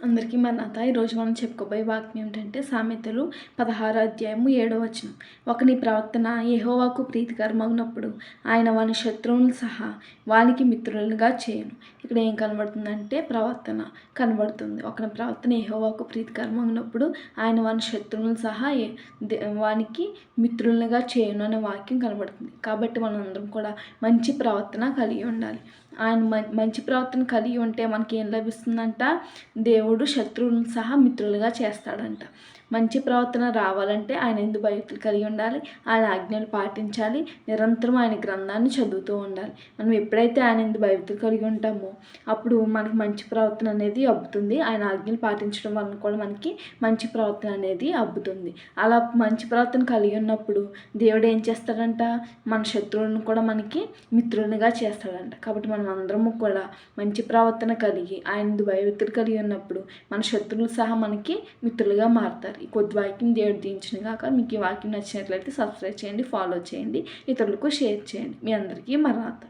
అందరికీ మన్నాత. ఈరోజు మనం చెప్పుకోబోయే వాక్యం ఏమిటంటే సామెతలు 16 అధ్యాయము 7వ వచనం. ఒకని ప్రవర్తన యెహోవాకు ప్రీతికరమగునప్పుడు ఆయన వాని శత్రువులను సహా వానికి మిత్రులుగా చేయను. ఇక్కడ ఏం కనబడుతుందంటే ప్రవర్తన కనబడుతుంది. ఒకని ప్రవర్తన యెహోవాకు ప్రీతికరమగినప్పుడు ఆయన వాని శత్రువులను సహా వానికి మిత్రులుగా చేయను అనే వాక్యం కనబడుతుంది. కాబట్టి మనందరం కూడా మంచి ప్రవర్తన కలిగి ఉండాలి. ఆయన మంచి ప్రవర్తన కలిగి ఉంటే మనకి ఏం లభిస్తుందంట? దేవుడు శత్రువులను సహా మిత్రులుగా చేస్తాడంట. మంచి ప్రవర్తన రావాలంటే ఆయన యందు భయభక్తులు కలిగి ఉండాలి. ఆయన ఆజ్ఞలు పాటించాలి. నిరంతరం ఆయన గ్రంథాన్ని చదువుతూ ఉండాలి. మనం ఎప్పుడైతే ఆయన యందు భయభక్తులు కలిగి ఉంటామో అప్పుడు మనకి మంచి ప్రవర్తన అనేది అబ్బుతుంది. ఆయన ఆజ్ఞలు పాటించడం వలన కూడా మనకి మంచి ప్రవర్తన అనేది అబ్బుతుంది. అలా మంచి ప్రవర్తన కలిగి ఉన్నప్పుడు దేవుడు ఏం చేస్తాడంట? మన శత్రువులను కూడా మనకి మిత్రులుగా చేస్తాడంట. కాబట్టి మనం అందరము కూడా మంచి ప్రవర్తన కలిగి ఆయన యందు భయభక్తులు కలిగి ఉన్నప్పుడు మన శత్రువులు సహా మనకి మిత్రులుగా మారుతారు. ఈ కొద్ది వాక్యం దేవుడు దీవించును గాక. మీకు ఈ వాక్యం నచ్చినట్లయితే సబ్స్క్రైబ్ చేయండి, ఫాలో చేయండి, ఇతరులకు షేర్ చేయండి. మీ అందరికీ మరణాత.